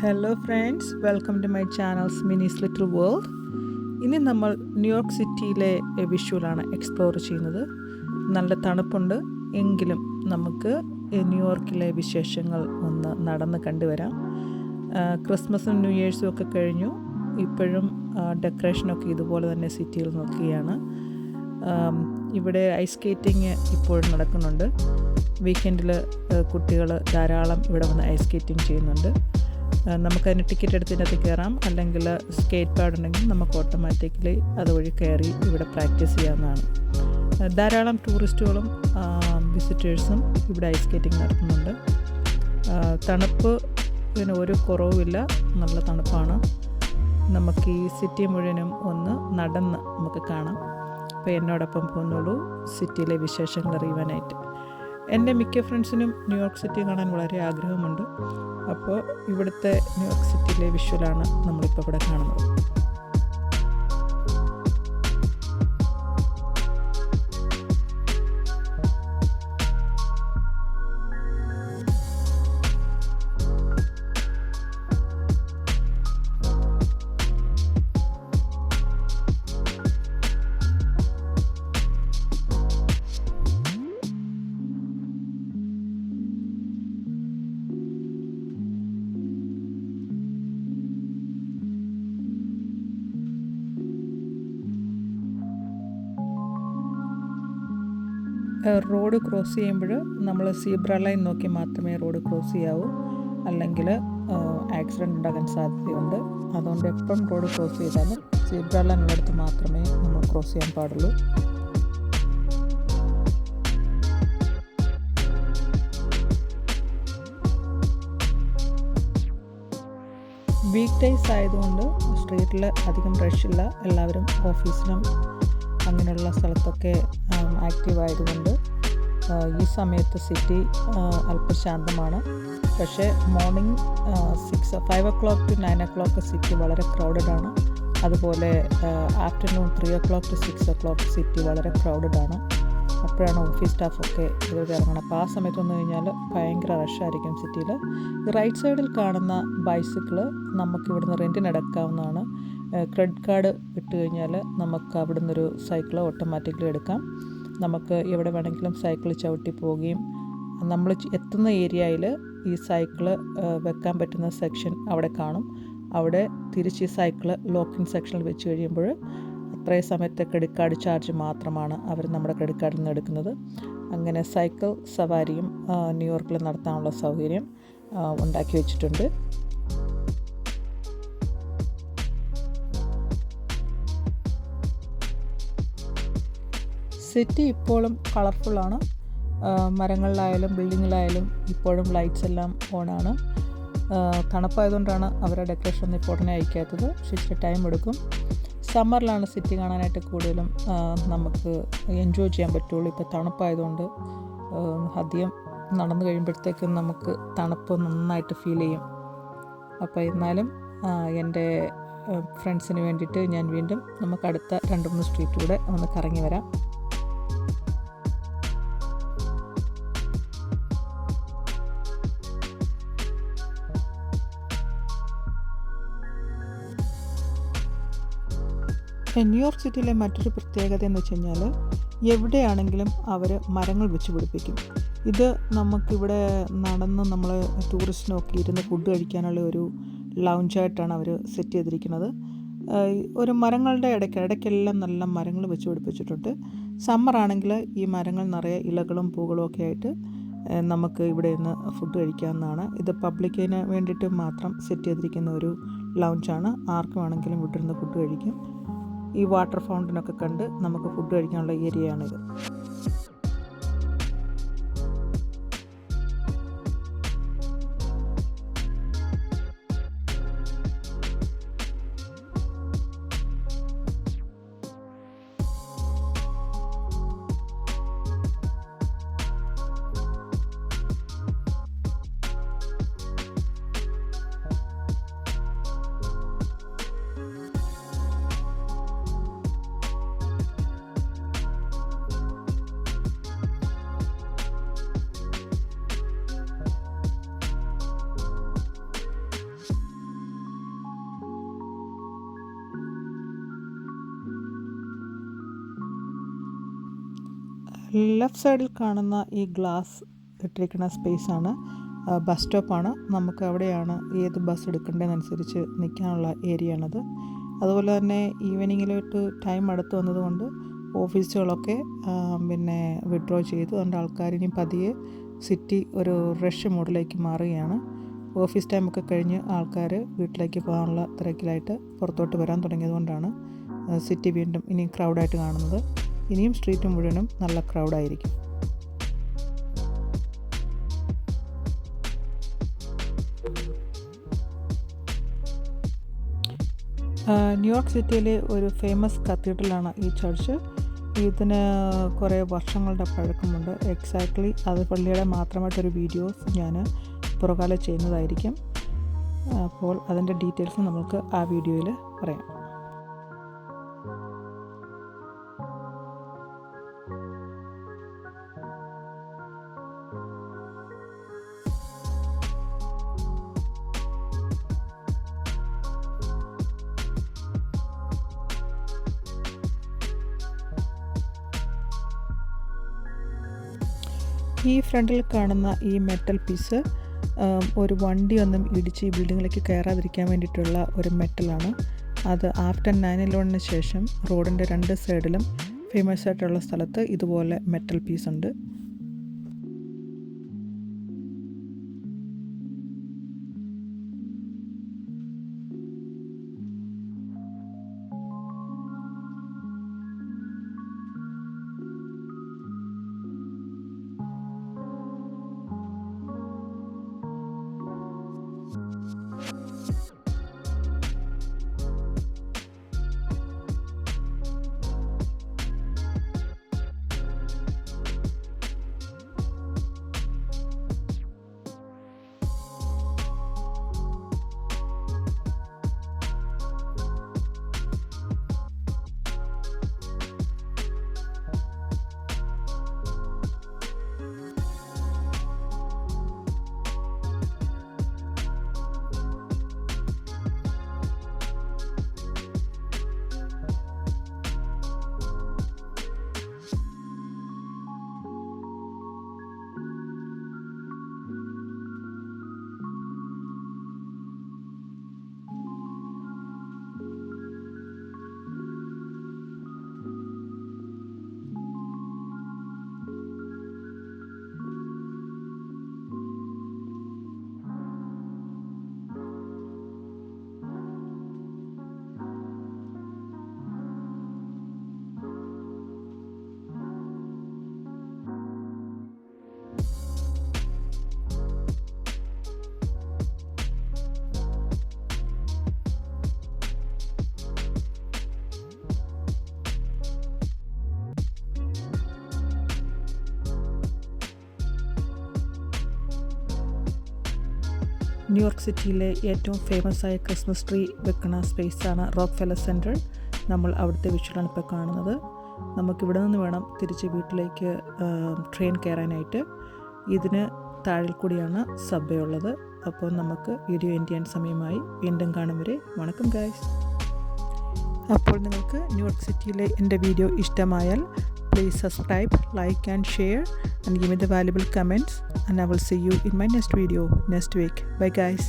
Hello friends, welcome to my channels Minnie's little world. ഇനി നമ്മൾ New York സിറ്റിയിലെ വിഷ്വലാണ് explore ചെയ്യുന്നത്. നല്ല തണുപ്പുണ്ട് എങ്കിലും നമുക്ക് ന്യൂയോർക്കിലെ വിശേഷങ്ങൾ ഒന്ന് നടന്ന് കണ്ടുവരാം. ക്രിസ്മസും ന്യൂ ഇയേഴ്സും ഒക്കെ കഴിഞ്ഞു. ഇപ്പോഴും ഡെക്കറേഷനൊക്കെ ഇതുപോലെ തന്നെ സിറ്റിയിൽ നോക്കുകയാണ്. ഇവിടെ ഐസ് സ്കേറ്റിംഗ് ഇപ്പോഴും നടക്കുന്നുണ്ട്. വീക്കെൻഡിൽ കുട്ടികൾ ധാരാളം ഇവിടെ വന്ന് ഐസ് സ്കേറ്റിംഗ് ചെയ്യുന്നുണ്ട്. നമുക്കതിന് ടിക്കറ്റ് എടുത്തതിനകത്ത് കയറാം, അല്ലെങ്കിൽ സ്കേറ്റ് പാഡ് ഉണ്ടെങ്കിൽ നമുക്ക് ഓട്ടോമാറ്റിക്കലി അതുവഴി കയറി ഇവിടെ പ്രാക്ടീസ് ചെയ്യാവുന്നതാണ്. ധാരാളം ടൂറിസ്റ്റുകളും വിസിറ്റേഴ്സും ഇവിടെ ഐസ് സ്കേറ്റിംഗ് നടത്തുന്നുണ്ട്. തണുപ്പ് ഇതിന് ഒരു കുറവുമില്ല, നല്ല തണുപ്പാണ്. നമുക്ക് ഈ സിറ്റി മുഴുവനും ഒന്ന് നടന്ന് നമുക്ക് കാണാം. അപ്പോൾ എന്നോടൊപ്പം പോന്നോളൂ സിറ്റിയിലെ വിശേഷങ്ങൾ അറിയുവാനായിട്ട്. എൻ്റെ മിക്ക ഫ്രണ്ട്സിനും ന്യൂയോർക്ക് സിറ്റി കാണാൻ വളരെ ആഗ്രഹമുണ്ട്. അപ്പോൾ ഇവിടുത്തെ ന്യൂയോർക്ക് സിറ്റിയിലെ വിഷ്വലാണ് നമ്മളിപ്പോൾ ഇവിടെ കാണുന്നത്. റോഡ് ക്രോസ് ചെയ്യുമ്പോൾ നമ്മൾ സീബ്ര ലൈൻ നോക്കി മാത്രമേ റോഡ് ക്രോസ് ചെയ്യാവൂ, അല്ലെങ്കിൽ ആക്സിഡൻറ്റ് ഉണ്ടാകാൻ സാധ്യതയുണ്ട്. അതുകൊണ്ട് എപ്പം റോഡ് ക്രോസ് ചെയ്താലും സീബ്ര ലൈൻ ഉള്ളിടത്ത് മാത്രമേ നമ്മൾ ക്രോസ് ചെയ്യാൻ പാടുള്ളൂ. വീക്ക് ഡേയ്സ് ആയതുകൊണ്ട് സ്ട്രീറ്റിൽ അധികം റഷില്ല. എല്ലാവരും ഓഫീസിലും അങ്ങനെയുള്ള സ്ഥലത്തൊക്കെ ആക്റ്റീവ് ആയതുകൊണ്ട് ഈ സമയത്ത് സിറ്റി അല്പം ശാന്തമാണ്. പക്ഷേ morning 5 o'clock to 9 o'clock city വളരെ ക്രൗഡഡ് ആണ്. അതുപോലെ afternoon 3 o'clock to 6 o'clock city വളരെ ക്രൗഡഡ് ആണ്. അപ്പോഴാണ് ഓഫീസ് സ്റ്റാഫൊക്കെ ഇവിടെ ഇറങ്ങണം. അപ്പോൾ ആ സമയത്ത് വന്നു കഴിഞ്ഞാൽ ഭയങ്കര റഷായിരിക്കും സിറ്റിയിൽ. റൈറ്റ് സൈഡിൽ കാണുന്ന ബൈസിക്കിൾ നമുക്ക് ഇവിടുന്ന് റെൻറ്റിന് എടുക്കാവുന്നതാണ്. ക്രെഡിറ്റ് കാർഡ് ഇട്ട് കഴിഞ്ഞാൽ നമുക്ക് അവിടെ നിന്നൊരു സൈക്കിൾ ഓട്ടോമാറ്റിക്കലി എടുക്കാം. നമുക്ക് എവിടെ വേണമെങ്കിലും സൈക്കിൾ ചവിട്ടി പോവുകയും നമ്മൾ എത്തുന്ന ഏരിയയിൽ ഈ സൈക്കിൾ വെക്കാൻ പറ്റുന്ന സെക്ഷൻ അവിടെ കാണും. അവിടെ തിരിച്ച് ഈ സൈക്കിൾ ലോക്കിംഗ് സെക്ഷനിൽ വെച്ച് കഴിയുമ്പോൾ അത്രയും സമയത്തെ ക്രെഡിറ്റ് കാർഡ് ചാർജ് മാത്രമാണ് അവർ നമ്മുടെ ക്രെഡിറ്റ് കാർഡിൽ നിന്ന് എടുക്കുന്നത്. അങ്ങനെ സൈക്കിൾ സവാരിയും ന്യൂയോർക്കിൽ നടത്താനുള്ള സൗകര്യം ഉണ്ടാക്കി വെച്ചിട്ടുണ്ട്. സിറ്റി ഇപ്പോഴും കളർഫുള്ളാണ്. മരങ്ങളിലായാലും ബിൽഡിങ്ങിലായാലും ഇപ്പോഴും ലൈറ്റ്സ് എല്ലാം ഓണാണ്. തണുപ്പായതുകൊണ്ടാണ് അവരുടെ ഡെക്കറേഷൻ ഒന്നും ഇപ്പോൾ ഉടനെ അയക്കാത്തത്. ഇച്ചിരി ടൈം എടുക്കും. സമ്മറിലാണ് സിറ്റി കാണാനായിട്ട് കൂടുതലും നമുക്ക് എൻജോയ് ചെയ്യാൻ പറ്റുള്ളൂ. ഇപ്പോൾ തണുപ്പായതുകൊണ്ട് അധികം നടന്നു കഴിയുമ്പോഴത്തേക്കും നമുക്ക് തണുപ്പ് നന്നായിട്ട് ഫീൽ ചെയ്യും. അപ്പോൾ എന്നാലും എൻ്റെ ഫ്രണ്ട്സിന് വേണ്ടിയിട്ട് ഞാൻ വീണ്ടും നമുക്ക് അടുത്ത 2-3 സ്ട്രീറ്റിലൂടെ ഒന്ന് കറങ്ങി വരാം. ന്യൂയോർക്ക് സിറ്റിയിലെ മറ്റൊരു പ്രത്യേകത എന്ന് വെച്ച് കഴിഞ്ഞാൽ എവിടെയാണെങ്കിലും അവർ മരങ്ങൾ വെച്ച് പിടിപ്പിക്കും. ഇത് നമുക്കിവിടെ നടന്ന് നമ്മൾ ടൂറിസ്റ്റിനൊക്കെ ഇരുന്ന് ഫുഡ് കഴിക്കാനുള്ള ഒരു ലൗഞ്ചായിട്ടാണ് അവർ സെറ്റ് ചെയ്തിരിക്കുന്നത്. ഒരു മരങ്ങളുടെ ഇടയ്ക്കെല്ലാം നല്ല മരങ്ങൾ വെച്ച് പിടിപ്പിച്ചിട്ടുണ്ട്. സമ്മറാണെങ്കിൽ ഈ മരങ്ങൾ നിറയെ ഇലകളും പൂകളും ഒക്കെ ആയിട്ട് നമുക്ക് ഇവിടെ നിന്ന് ഫുഡ് കഴിക്കാവുന്നതാണ്. ഇത് പബ്ലിക്കിന് വേണ്ടിയിട്ട് മാത്രം സെറ്റ് ചെയ്തിരിക്കുന്ന ഒരു ലൗഞ്ചാണ്. ആർക്ക് വേണമെങ്കിലും ഇവിടെ നിന്ന് ഫുഡ് കഴിക്കും. ഈ വാട്ടർ ഫൗണ്ടനൊക്കെ കണ്ട് നമുക്ക് ഫുഡ് കഴിക്കാനുള്ള ഏരിയയാണിത്. ലെഫ്റ്റ് സൈഡിൽ കാണുന്ന ഈ ഗ്ലാസ് ഇട്ടിരിക്കുന്ന സ്പേസാണ് ബസ് സ്റ്റോപ്പാണ്. നമുക്ക് അവിടെയാണ് ഏത് ബസ് എടുക്കേണ്ടതെന്നനുസരിച്ച് നിൽക്കാനുള്ള ഏരിയ ആണത്. അതുപോലെ തന്നെ ഈവനിങ്ങിലോട്ട് ടൈം അടുത്ത് വന്നതുകൊണ്ട് ഓഫീസുകളൊക്കെ വിഡ്രോ ചെയ്തു. അതുകൊണ്ട് ആൾക്കാർ ഇനി പതിയെ സിറ്റി ഒരു റഷ് മോഡിലേക്ക് മാറുകയാണ്. ഓഫീസ് ടൈമൊക്കെ കഴിഞ്ഞ് ആൾക്കാർ വീട്ടിലേക്ക് പോകാനുള്ള തിരക്കിലായിട്ട് പുറത്തോട്ട് വരാൻ തുടങ്ങിയതുകൊണ്ടാണ് സിറ്റി വീണ്ടും ഇനി ക്രൗഡായിട്ട് കാണുന്നത്. ഇനിയും സ്ട്രീറ്റ് മുഴുവനും നല്ല ക്രൗഡായിരിക്കും. ന്യൂയോർക്ക് സിറ്റിയിലെ ഒരു ഫേമസ് കത്തീഡ്രലാണ് ഈ ചർച്ച്. ഇതിന് കുറേ വർഷങ്ങളുടെ പഴക്കമുണ്ട്. എക്സാക്ട്ലി അത് പള്ളിയുടെ മാത്രമായിട്ടൊരു വീഡിയോസ് ഞാൻ പുറകാലെ ചെയ്യുന്നതായിരിക്കും. അപ്പോൾ അതിൻ്റെ ഡീറ്റെയിൽസ് നമുക്ക് ആ വീഡിയോയിൽ പറയാം. ഈ ഫ്രണ്ടിൽ കാണുന്ന ഈ മെറ്റൽ പീസ് ഒരു വണ്ടിയൊന്നും ഇടിച്ച് ഈ ബിൽഡിങ്ങിലേക്ക് കയറാതിരിക്കാൻ വേണ്ടിയിട്ടുള്ള ഒരു മെറ്റലാണ്. അത് ആഫ്റ്റർ 9/11 ശേഷം റോഡിൻ്റെ 2 സൈഡിലും ഫേമസ് ആയിട്ടുള്ള സ്ഥലത്ത് ഇതുപോലെ മെറ്റൽ പീസ് ഉണ്ട്. ന്യൂയോർക്ക് സിറ്റിയിലെ ഏറ്റവും ഫേമസ് ആയ ക്രിസ്മസ് ട്രീ വെക്കുന്ന സ്പേസാണ് റോക്ക്ഫെല്ലർ സെൻറ്റർ. നമ്മൾ അവിടുത്തെ വിഷ്വലാണ് ഇപ്പോൾ കാണുന്നത്. നമുക്കിവിടെ നിന്ന് വേണം തിരിച്ച് വീട്ടിലേക്ക് ട്രെയിൻ കയറാനായിട്ട്. ഇതിന് താഴിൽ കൂടിയാണ് സബ്വേ ഉള്ളത്. അപ്പോൾ നമുക്ക് വീഡിയോ എൻഡ് ചെയ്യാൻ സമയമായി. വീണ്ടും കാണും വരെ വണക്കം ഗൈസ്. അപ്പോൾ നിങ്ങൾക്ക് ന്യൂയോർക്ക് സിറ്റിയിലെ എൻ്റെ വീഡിയോ ഇഷ്ടമായാൽ please subscribe, like and share and give me the valuable comments, and I will see you in my next video next week. Bye guys.